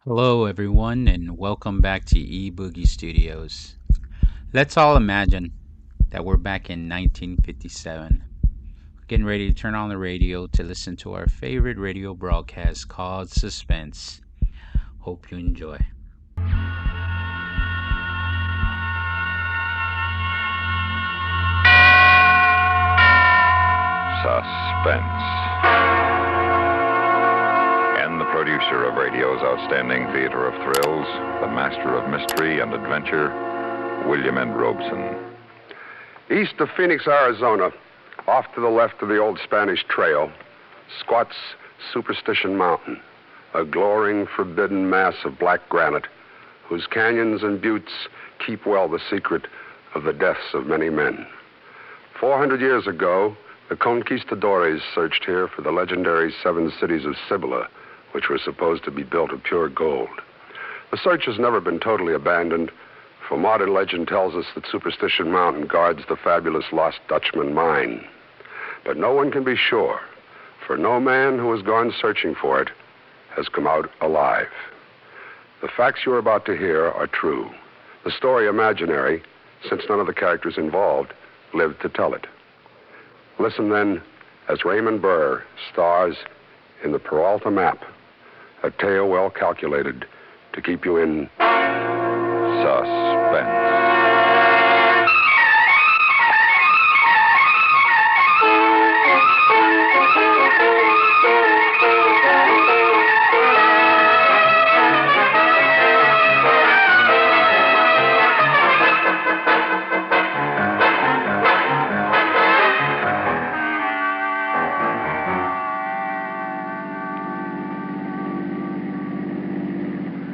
Hello, everyone, and welcome back to eBoogie Studios. Let's all imagine that we're back in 1957, getting ready to turn on the radio to listen to our favorite radio broadcast called Suspense. Hope you enjoy. Suspense. And the producer of radio's outstanding theater of thrills, the master of mystery and adventure, William N. Robeson. East of Phoenix, Arizona, off to the left of the old Spanish Trail, squats Superstition Mountain, a glowering, forbidden mass of black granite whose canyons and buttes keep well the secret of the deaths of many men. 400 years ago, the conquistadores searched here for the legendary seven cities of Cibola, which were supposed to be built of pure gold. The search has never been totally abandoned, for modern legend tells us that Superstition Mountain guards the fabulous Lost Dutchman mine. But no one can be sure, for no man who has gone searching for it has come out alive. The facts you're about to hear are true. The story imaginary, since none of the characters involved lived to tell it. Listen then as Raymond Burr stars in the Paralta map, a tale well calculated to keep you in suspense.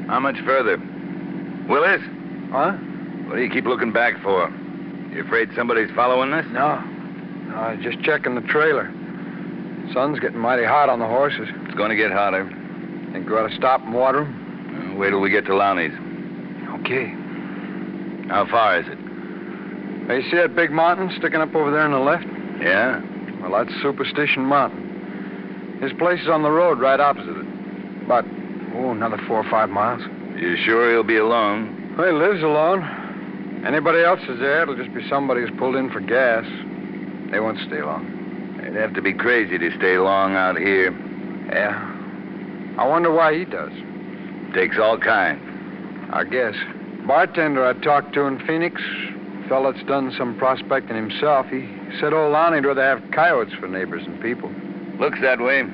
How much further? Willis? Huh? What do you keep looking back for? You afraid somebody's following us? No, just checking the trailer. Sun's getting mighty hot on the horses. It's going to get hotter. Think we ought to stop and water 'em? Wait till we get to Lowney's. Okay. How far is it? Hey, you see that big mountain sticking up over there on the left? Yeah? Well, that's Superstition Mountain. His place is on the road right opposite it. About, another 4 or 5 miles. You sure he'll be alone? Well, he lives alone. Anybody else is there, it'll just be somebody who's pulled in for gas. They won't stay long. They'd have to be crazy to stay long out here. Yeah. I wonder why he does. Takes all kinds. I guess. Bartender I talked to in Phoenix, fella that's done some prospecting himself, he said old Lonnie'd rather have coyotes for neighbors than people. Looks that way.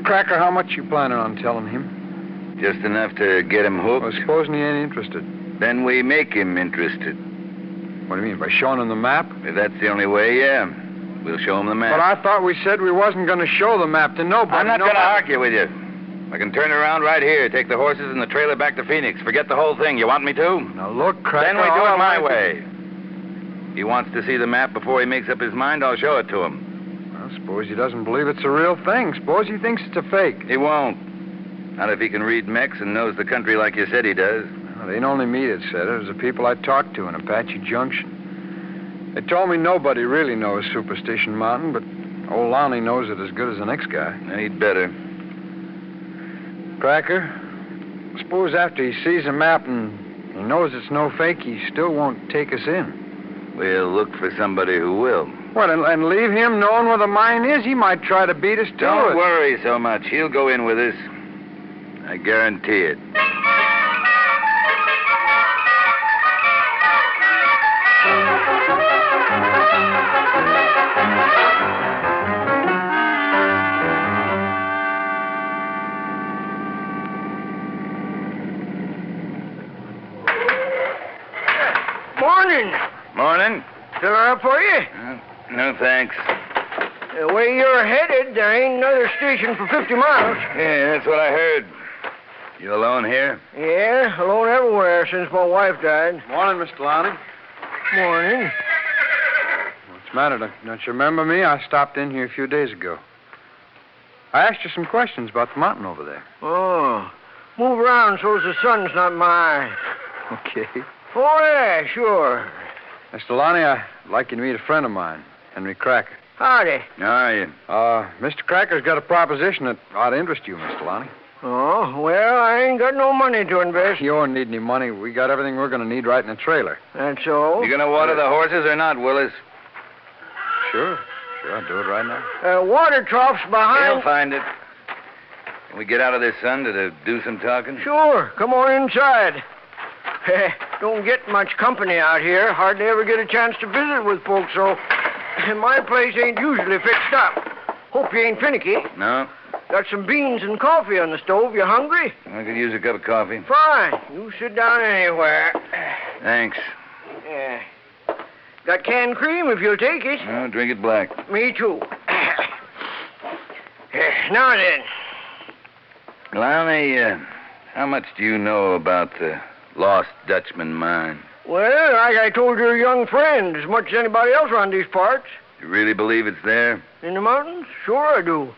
Cracker, how much you planning on telling him? Just enough to get him hooked. Well, supposing he ain't interested. Then we make him interested. What do you mean, by showing him the map? If that's the only way, yeah. We'll show him the map. But I thought we said we wasn't going to show the map to nobody. I'm not going to argue with you. I can turn around right here, take the horses and the trailer back to Phoenix. Forget the whole thing. You want me to? Now, look, Cracker... Then we do it my way. He wants to see the map before he makes up his mind, I'll show it to him. Well, suppose he doesn't believe it's a real thing. Suppose he thinks it's a fake. He won't. Not if he can read Mex and knows the country like you said he does. Well, it ain't only me that said it. It was the people I talked to in Apache Junction. They told me nobody really knows Superstition Mountain, but old Lonnie knows it as good as the next guy. And he'd better. Cracker, suppose after he sees the map and he knows it's no fake, he still won't take us in. We'll look for somebody who will. What, and leave him knowing where the mine is? He might try to beat us to it. Don't worry so much. He'll go in with us. I guarantee it. Morning. Morning. Still up for you? No, thanks. The way you're headed, there ain't another station for 50 miles. Yeah, that's what I heard. You alone here? Yeah, alone everywhere since my wife died. Morning, Mr. Lonnie. Morning. What's the matter? Don't you remember me? I stopped in here a few days ago. I asked you some questions about the mountain over there. Oh, move around so's the sun's not in my eye. Okay. Oh, yeah, sure. Mr. Lonnie, I'd like you to meet a friend of mine, Henry Cracker. Howdy. How are you? Mr. Cracker's got a proposition that ought to interest you, Mr. Lonnie. Oh, well, I ain't got no money to invest. You don't need any money. We got everything we're going to need right in the trailer. That's so. You gonna water the horses or not, Willis? Sure, I'll do it right now. Water trough's behind. He'll find it. Can we get out of this, son, to do some talking? Sure, come on inside. Don't get much company out here. Hardly ever get a chance to visit with folks, so my place ain't usually fixed up. Hope you ain't finicky. No? Got some beans and coffee on the stove. You hungry? I could use a cup of coffee. Fine. You sit down anywhere. Thanks. Yeah. Got canned cream if you'll take it. No, drink it black. Me too. Now then. Lowney, how much do you know about the Lost Dutchman mine? Well, like I told your young friend, as much as anybody else around these parts. You really believe it's there? In the mountains? Sure I do.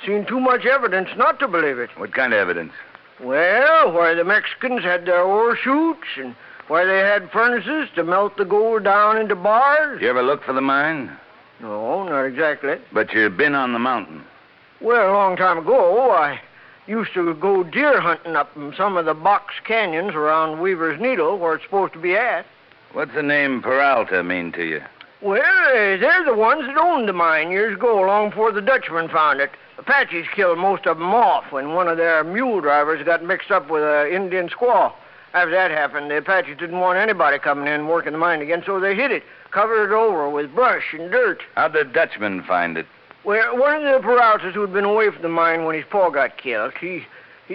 Seen too much evidence not to believe it. What kind of evidence? Well, where the Mexicans had their ore chutes and where they had furnaces to melt the gold down into bars. You ever look for the mine? No, not exactly. But you've been on the mountain. Well, a long time ago, I used to go deer hunting up in some of the box canyons around Weaver's Needle, where it's supposed to be at. What's the name Paralta mean to you? Well, they're the ones that owned the mine years ago, long before the Dutchmen found it. Apaches killed most of them off when one of their mule drivers got mixed up with an Indian squaw. After that happened, the Apaches didn't want anybody coming in and working the mine again, so they hid it, covered it over with brush and dirt. How'd the Dutchman find it? Well, one of the Peraltas who'd been away from the mine when his paw got killed, he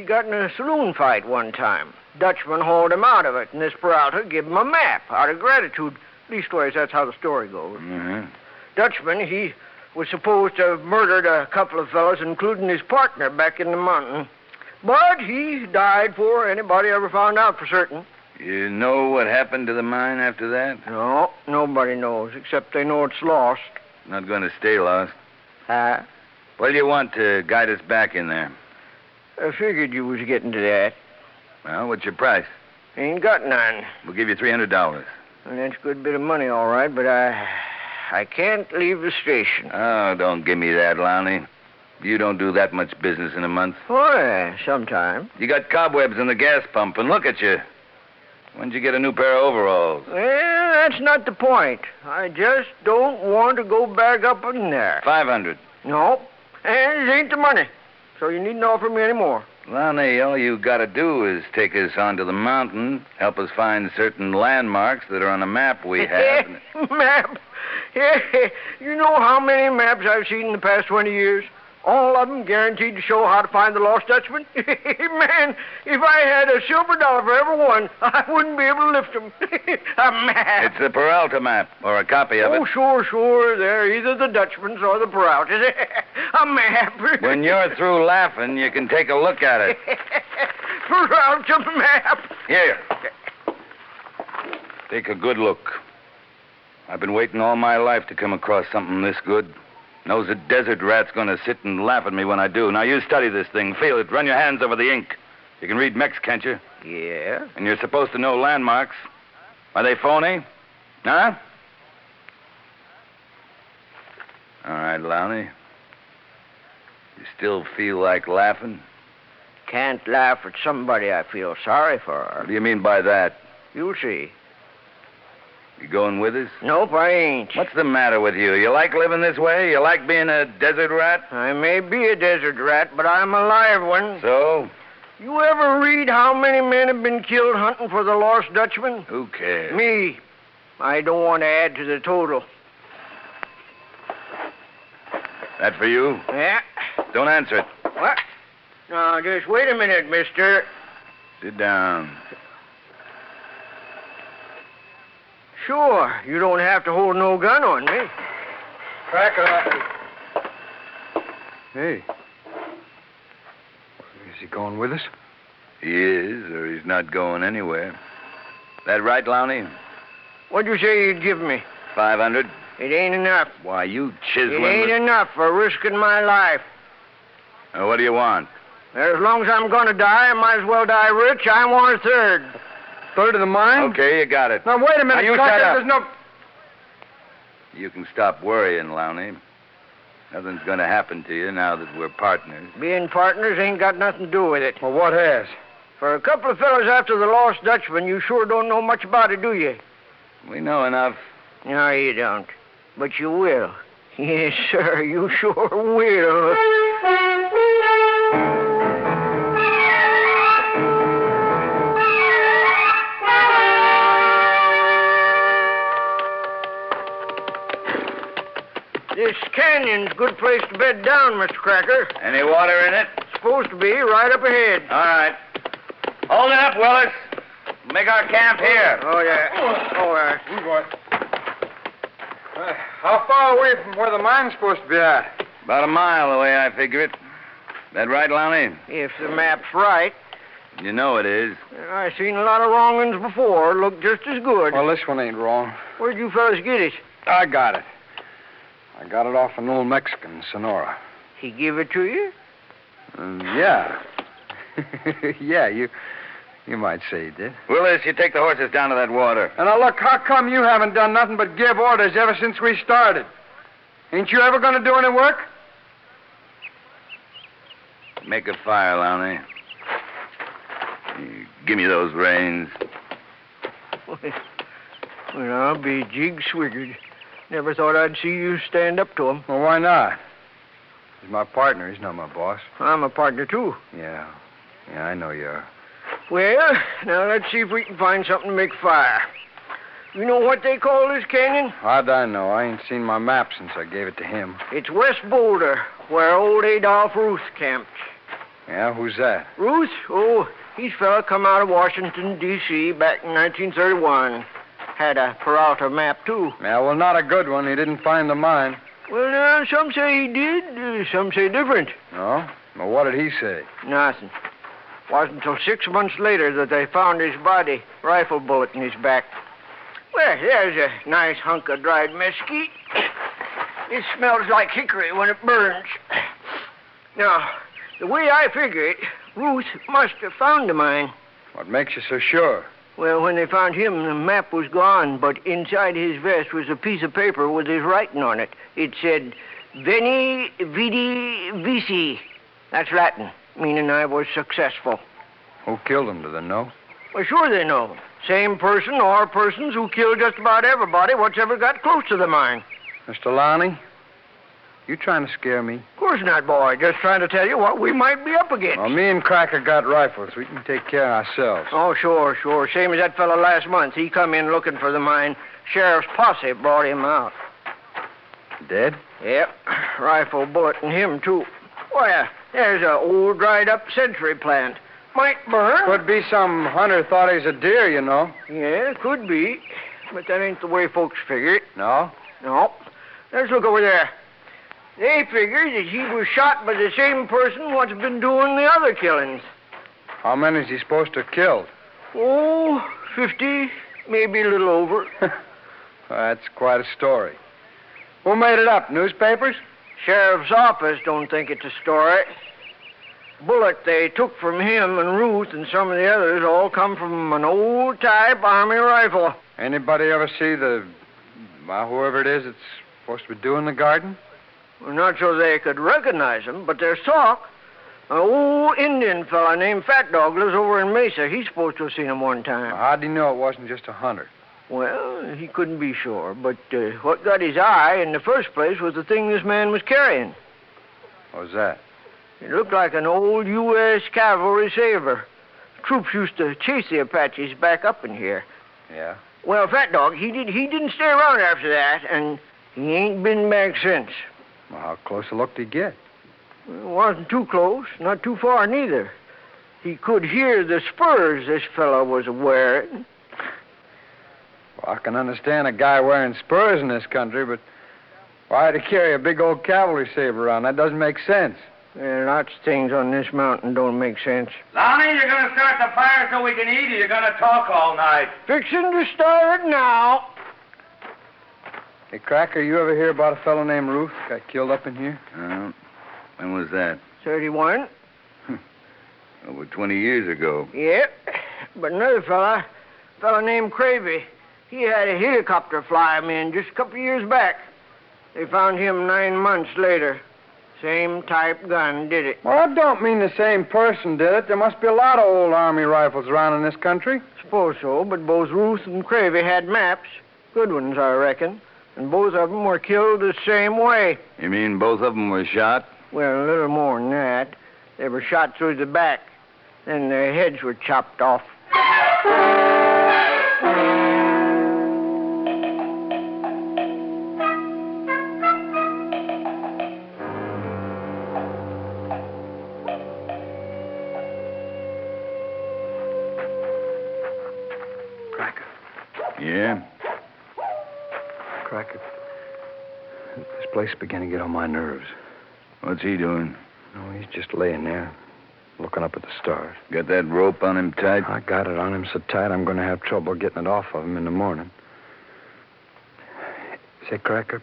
got in a saloon fight one time. Dutchman hauled him out of it, and this Peralta gave him a map out of gratitude. Leastways, that's how the story goes. Mm-hmm. Dutchman, he was supposed to have murdered a couple of fellows, including his partner back in the mountain. But he died before anybody ever found out for certain. You know what happened to the mine after that? No, nobody knows, except they know it's lost. Not going to stay lost. Ah, What do you want to guide us back in there? I figured you was getting to that. Well, what's your price? Ain't got none. We'll give you $300. And that's a good bit of money, all right, but I can't leave the station. Oh, don't give me that, Lowney. You don't do that much business in a month. Oh, yeah, sometime. You got cobwebs in the gas pump, and look at you. When'd you get a new pair of overalls? Well, that's not the point. I just don't want to go back up in there. 500. No, and it ain't the money, so you needn't offer me any more. Lowney, all you gotta do is take us onto the mountain, help us find certain landmarks that are on a map we have. Map? Yeah, you know how many maps I've seen in the past 20 years? All of them guaranteed to show how to find the lost Dutchman. Man, if I had a silver dollar for every one, I wouldn't be able to lift them. A map. It's the Paralta map, or a copy of it. Oh, sure. They're either the Dutchman's or the Peraltas. A map. When you're through laughing, you can take a look at it. Peralta map. Here. Take a good look. I've been waiting all my life to come across something this good. Knows a desert rat's going to sit and laugh at me when I do. Now, you study this thing. Feel it. Run your hands over the ink. You can read Mex, can't you? Yeah. And you're supposed to know landmarks. Are they phony? Huh? All right, Lowney. You still feel like laughing? Can't laugh at somebody I feel sorry for. What do you mean by that? You'll see. You going with us? Nope, I ain't. What's the matter with you? You like living this way? You like being a desert rat? I may be a desert rat, but I'm a live one. So? You ever read how many men have been killed hunting for the lost Dutchman? Who cares? Me. I don't want to add to the total. That for you? Yeah? Don't answer it. What? Now, just wait a minute, mister. Sit down. Sure, you don't have to hold no gun on me. Crack it up. Hey. Is he going with us? He is, or he's not going anywhere. That right, Lowney? What'd you say you'd give me? 500? It ain't enough. Why, you It chiseling... ain't enough for risking my life. What do you want? As long as I'm going to die, I might as well die rich. I want a third. Third of the mine? Okay, you got it. Now, wait a minute. Now, you Scott, shut up. There's no... You can stop worrying, Lowney. Nothing's going to happen to you now that we're partners. Being partners ain't got nothing to do with it. Well, what has? For a couple of fellas after the Lost Dutchman, you sure don't know much about it, do you? We know enough. No, you don't. But you will. Yes, sir, you sure will. This canyon's a good place to bed down, Mr. Cracker. Any water in it? Supposed to be right up ahead. All right. Hold it up, Willis. Make our camp here. Oh, yeah. All right. How far away from where the mine's supposed to be at? About a mile the way I figure it. That right, Lowney? If the map's right. You know it is. I've seen a lot of wrong ones before. Look just as good. Well, this one ain't wrong. Where'd you fellas get it? I got it. I got it off an old Mexican in Sonora. He give it to you? Yeah. Yeah, you might say he did. Willis, you take the horses down to that water. And now, look, how come you haven't done nothing but give orders ever since we started? Ain't you ever going to do any work? Make a fire, Lowney. Give me those reins. Well, I'll be jig-swiggered. Never thought I'd see you stand up to him. Well, why not? He's my partner. He's not my boss. I'm a partner, too. Yeah, I know you are. Well, now let's see if we can find something to make fire. You know what they call this canyon? How'd I know? I ain't seen my map since I gave it to him. It's West Boulder, where old Adolph Ruth camped. Yeah, who's that? Ruth? Oh, he's a fella come out of Washington, D.C. back in 1931. Had a Paralta map, too. Yeah, well, not a good one. He didn't find the mine. Well, some say he did, some say different. No? Well, what did he say? Nothing. Wasn't until 6 months later that they found his body, rifle bullet in his back. Well, there's a nice hunk of dried mesquite. It smells like hickory when it burns. Now, the way I figure it, Ruth must have found the mine. What makes you so sure? Well, when they found him, the map was gone, but inside his vest was a piece of paper with his writing on it. It said, Veni, Vidi, Vici. That's Latin, meaning I was successful. Who killed him, do they know? Well, sure they know. Same person or persons who killed just about everybody what's ever got close to the mine. Mr. Lowney, you trying to scare me? Of course not, boy. Just trying to tell you what we might be up against. Well, me and Cracker got rifles. We can take care of ourselves. Oh, sure. Same as that fellow last month. He come in looking for the mine. Sheriff's posse brought him out. Dead? Yep. Rifle bullet in him, too. Well, there's a old dried-up century plant. Might burn. Could be some hunter thought he was a deer, you know. Yeah, could be. But that ain't the way folks figure it. No? No. Let's look over there. They figure that he was shot by the same person what's been doing the other killings. How many is he supposed to have killed? Oh, 50, maybe a little over. Well, that's quite a story. Who made it up? Newspapers? Sheriff's office don't think it's a story. Bullet they took from him and Ruth and some of the others all come from an old-type Army rifle. Anybody ever see whoever it is that's supposed to be doing the garden? Well, not so they could recognize him, but there's talk. An old Indian fella named Fat Dog lives over in Mesa. He's supposed to have seen him one time. Well, how'd he know it wasn't just a hunter? Well, he couldn't be sure, but what got his eye in the first place was the thing this man was carrying. What was that? It looked like an old U.S. cavalry saber. Troops used to chase the Apaches back up in here. Yeah? Well, Fat Dog, he didn't stay around after that, and he ain't been back since. Well, how close a look did he get? It wasn't too close, not too far neither. He could hear the spurs this fellow was wearing. Well, I can understand a guy wearing spurs in this country, but why'd he carry a big old cavalry saber around? That doesn't make sense. Lots of things on this mountain don't make sense. Lowney, you're going to start the fire so we can eat, or you're going to talk all night? Fixing to start it now. Hey, Cracker, you ever hear about a fellow named Ruth got killed up in here? When was that? 31. Over 20 years ago. Yep. But another fella named Cravey, he had a helicopter fly him in just a couple of years back. They found him 9 months later. Same type gun did it. Well, that don't mean the same person did it. There must be a lot of old Army rifles around in this country. Suppose so, but both Ruth and Cravey had maps. Good ones, I reckon. And both of them were killed the same way. You mean both of them were shot? Well, a little more than that. They were shot through the back. Then their heads were chopped off. Cracker. Yeah? Cracker. This place is beginning to get on my nerves. What's he doing? No, he's just laying there, looking up at the stars. Got that rope on him tight? I got it on him so tight I'm going to have trouble getting it off of him in the morning. Say, Cracker,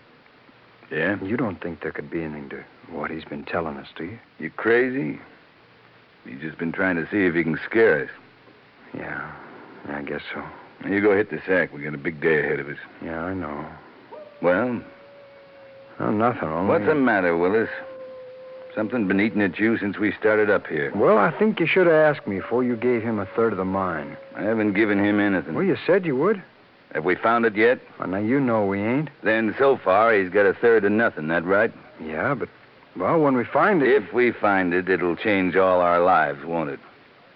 Yeah? you don't think there could be anything to what he's been telling us, do you? You crazy? He's just been trying to see if he can scare us. Yeah, I guess so. Now you go hit the sack. We got a big day ahead of us. Yeah, I know. Well, Oh, nothing, only... what's the matter, Willis? Something been eating at you since we started up here. Well, I think you should have asked me before you gave him a third of the mine. I haven't given him anything. Well, you said you would. Have we found it yet? Well, now you know we ain't. Then so far he's got a third of nothing, that right? Yeah, but, well, when we find it... If we find it, it'll change all our lives, won't it?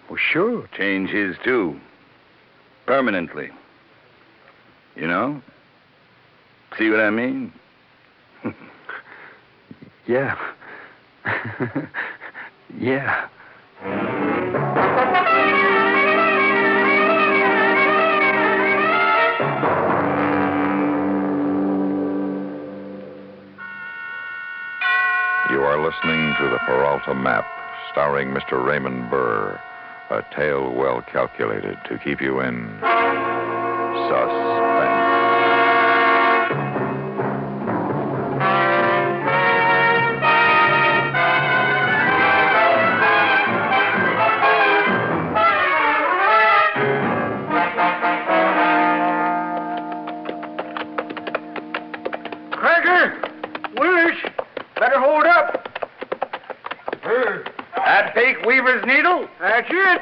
Well, sure. Change his, too. Permanently. You know? See what I mean? Yeah. Yeah. You are listening to the Paralta Map, starring Mr. Raymond Burr, a tale well calculated to keep you in suspense. Cracker! Willis! Better hold up. That peak Weaver's Needle? That's it.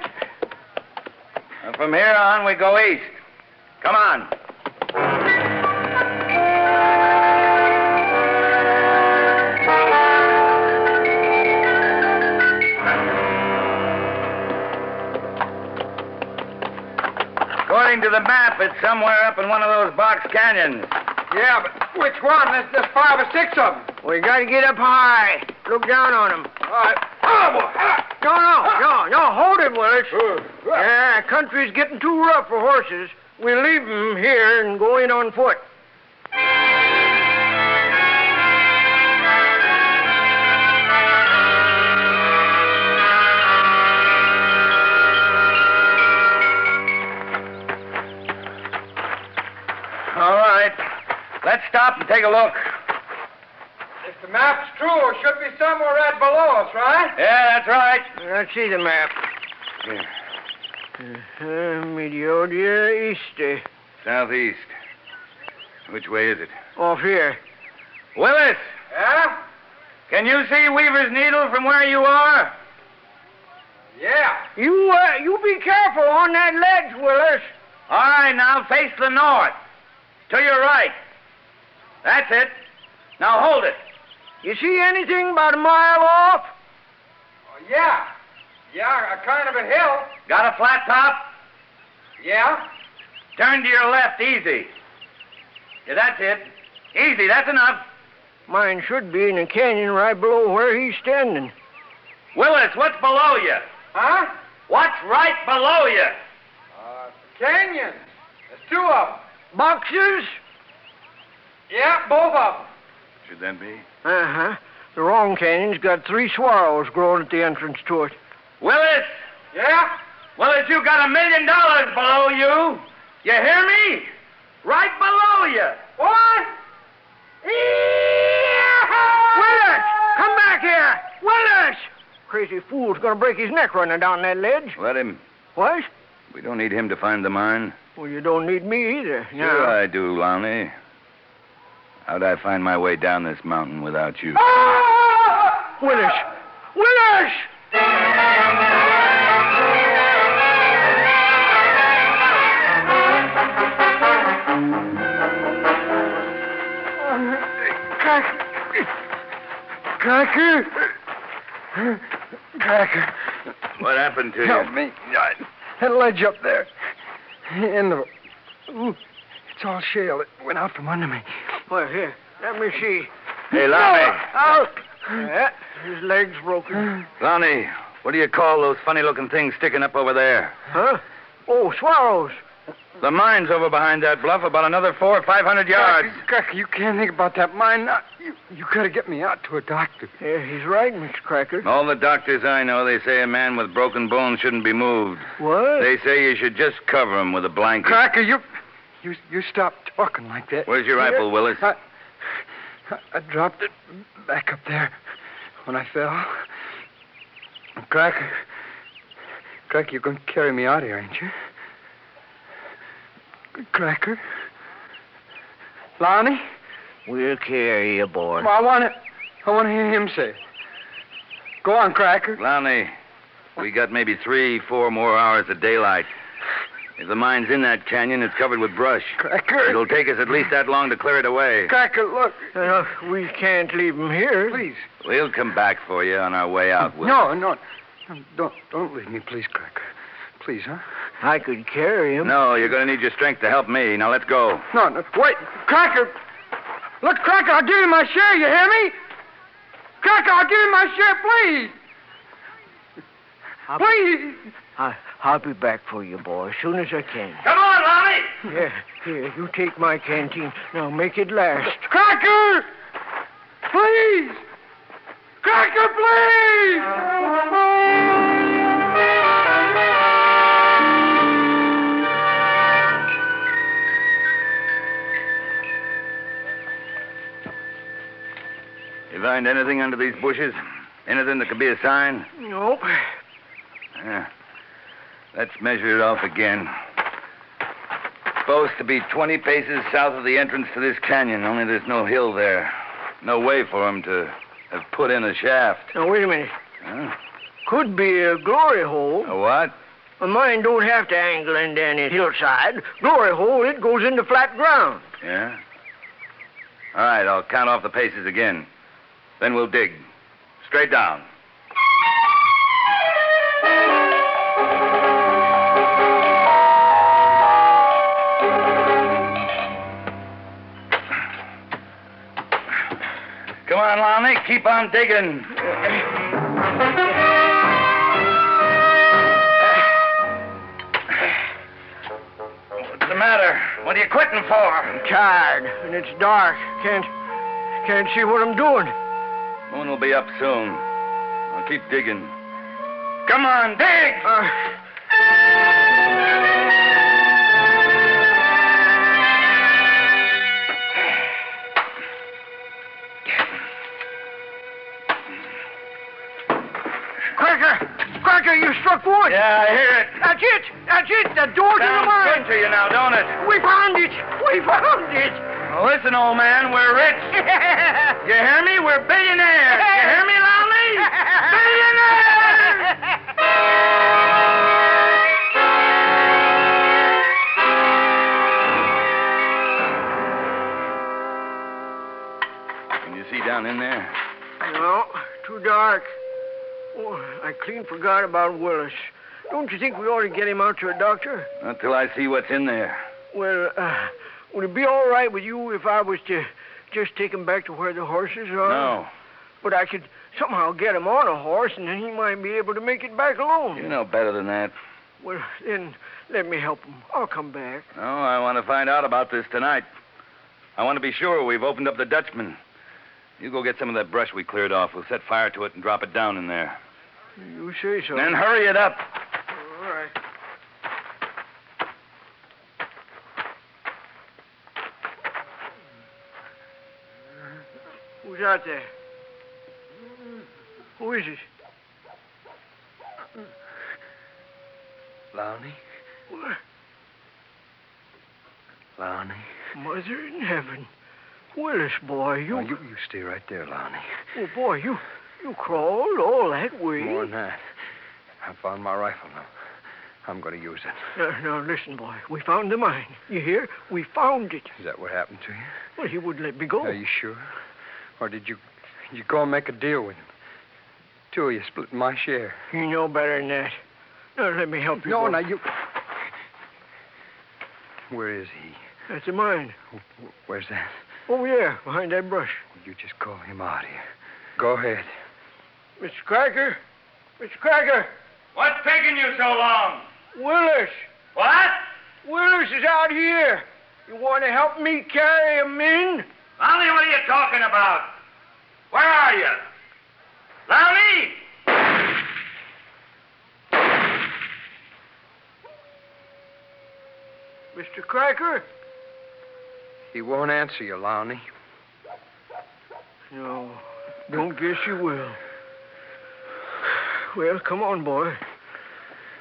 And from here on, we go east. Come on. According to the map, it's somewhere up in one of those box canyons. Yeah, but which one? There's 5 or 6 of them. We gotta get up high. Look down on them. All right. No, hold it, Willis. Yeah, country's getting too rough for horses. We'll leave them here and go in on foot. All right. Let's stop and take a look. If the map's true, it should be somewhere right below us, right? Yeah, that's right. Let's see the map. Mediodia East. Southeast. Which way is it? Off here. Willis, Yeah? can you see Weaver's Needle from where you are? Yeah. You be careful on that ledge, Willis. All right, now face the north. To your right. That's it. Now hold it. You see anything about a mile off? Oh, yeah. Yeah, a kind of a hill. Got a flat top? Yeah? Turn to your left, easy. Yeah, that's it. Easy, that's enough. Mine should be in a canyon right below where he's standing. Willis, what's below you? Huh? What's right below you? Canyons. There's 2 of them. Boxes? Yeah, both of them. Should that be? Uh-huh. The wrong canyon's got 3 swallows growing at the entrance to it. Willis! Yeah? Willis, you got $1 million below you. You hear me? Right below you. What? Willis! Come back here! Willis! Crazy fool's gonna break his neck running down that ledge. Let him. What? We don't need him to find the mine. Well, you don't need me either. Sure I do, Lowney. How'd I find my way down this mountain without you? Ah! Willis! Willis! Cracker! Cracker. What happened to you? Help me. That ledge up there. In the... Ooh, it's all shale. It went out from under me. Well, here, let me see. Hey, Lonnie. Out! Yeah, his leg's broken. Lonnie, what do you call those funny-looking things sticking up over there? Huh? Oh, swallows. The mine's over behind that bluff, about another 400 or 500 yards. Cracker, you can't think about that mine. You gotta get me out to a doctor. Yeah, he's right, Mr. Cracker. All the doctors I know, they say a man with broken bones shouldn't be moved. What? They say you should just cover him with a blanket. Cracker, you stop talking like that. Where's your rifle, Willis? I dropped it back up there when I fell. Cracker, you're going to carry me out here, ain't you? Cracker? Lonnie? We'll carry you, boy. Well, I want to hear him say it. Go on, Cracker. Lonnie, we got maybe 3-4 more hours of daylight. If the mine's in that canyon, it's covered with brush. Cracker. It'll take us at least that long to clear it away. Cracker, look. We can't leave him here. Please. We'll come back for you on our way out, Willis. No. Don't leave me, please, Cracker. Please, huh? I could carry him. No, you're going to need your strength to help me. Now, let's go. No, wait. Cracker. Look, Cracker, I'll give you my share, you hear me? Cracker, I'll give you my share, please. Please. I'll be back for you, boy, as soon as I can. Come on, Lonnie! Yeah, here, you take my canteen. Now, make it last. Cracker! Please! Cracker, please! You find anything under these bushes? Anything that could be a sign? Nope. Yeah. Let's measure it off again. Supposed to be 20 paces south of the entrance to this canyon, only there's no hill there. No way for him to have put in a shaft. Now, wait a minute. Huh? Could be a glory hole. A what? A mine don't have to angle into any hillside. Glory hole, it goes into flat ground. Yeah? All right, I'll count off the paces again. Then we'll dig. Straight down. Come on, Lonnie. Keep on digging. What's the matter? What are you quitting for? I'm tired, and it's dark. Can't see what I'm doing. Moon will be up soon. I'll keep digging. Come on, dig! Cracker, you struck wood. Yeah, I hear it. That's it. The door to the Sounds mine. good to you now, don't it? We found it. Well, listen, old man, we're rich. You hear me? We're billionaires. You hear me, Lonnie? Billionaires! Can you see down in there? No, too dark. Oh, I clean forgot about Willis. Don't you think we ought to get him out to a doctor? Not till I see what's in there. Well, would it be all right with you if I was to just take him back to where the horses are? No. But I could somehow get him on a horse, and then he might be able to make it back alone. You know better than that. Well, then let me help him. I'll come back. No, I want to find out about this tonight. I want to be sure we've opened up the Dutchman. You go get some of that brush we cleared off. We'll set fire to it and drop it down in there. You say so. Then hurry it up. All right. Who's out there? Who is it? Lonnie? What? Lonnie? Mother in heaven. Willis, boy, You stay right there, Lonnie. Oh, boy, you crawled all that way. More than that. I found my rifle now. I'm going to use it. Now, listen, boy. We found the mine. You hear? We found it. Is that what happened to you? Well, he wouldn't let me go. Are you sure? Or did you go and make a deal with him? Two of you splitting my share. You know better than that. Now, let me help you. No, boy. now you... Where is he? That's the mine. Where's that? Over there, behind that brush. You just call him out here. Go ahead. Mr. Cracker? Mr. Cracker! What's taking you so long? Willis! What? Willis is out here. You want to help me carry him in? Lowney, what are you talking about? Where are you? Lowney! Mr. Cracker? He won't answer you, Lowney. No, don't guess you will. Well, come on, boy.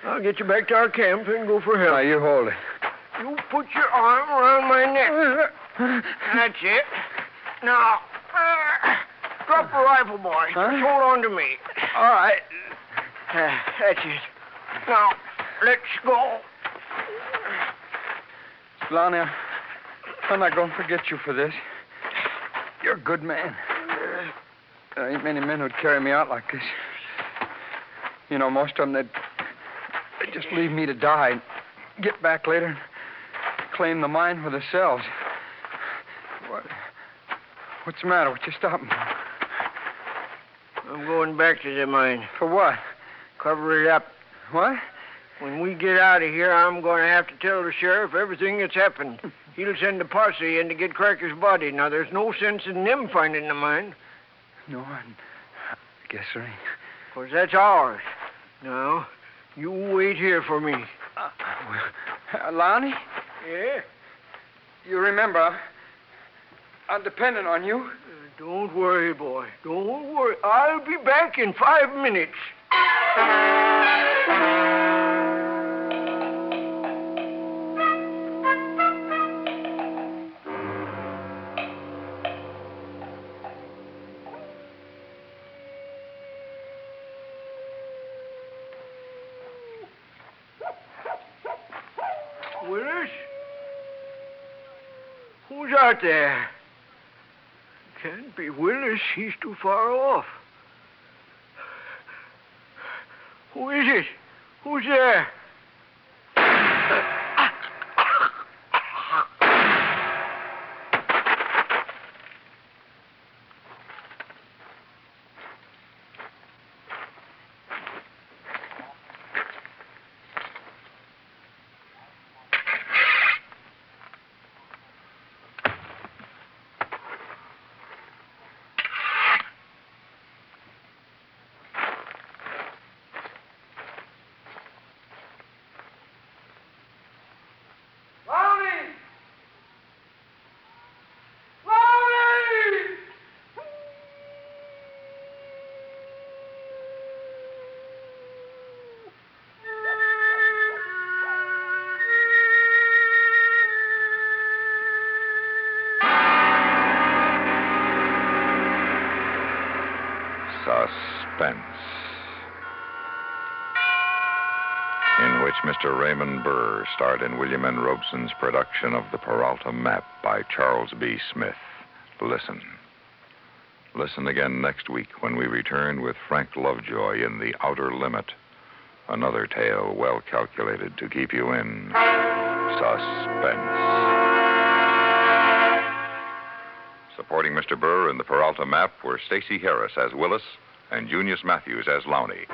I'll get you back to our camp and go for help. Now, you hold it. You put your arm around my neck. That's it. Now, drop the rifle, boy. Huh? Just hold on to me. All right. That's it. Now, let's go. Lonnie, I'm not going to forget you for this. You're a good man. There ain't many men who'd carry me out like this. You know, most of them, they'd just leave me to die and get back later and claim the mine for themselves. What's the matter? What you stopping for? I'm going back to the mine. For what? Cover it up. What? When we get out of here, I'm going to have to tell the sheriff everything that's happened. He'll send a posse in to get Cracker's body. Now, there's no sense in them finding the mine. No, I guess there ain't. Of course, that's ours. Now, you wait here for me. Lonnie, Yeah? you remember, I'm dependent on you. Don't worry, boy. Don't worry. I'll be back in 5 minutes. Willis? Who's out there? Can't be Willis. He's too far off. Who is it? Who's there? Suspense, in which Mr. Raymond Burr starred in William N. Robeson's production of The Paralta Map by Charles B. Smith. Listen. Listen again next week when we return with Frank Lovejoy in The Outer Limit, another tale well calculated to keep you in suspense. Supporting Mr. Burr in The Paralta Map were Stacey Harris as Willis and Junius Matthews as Lowney.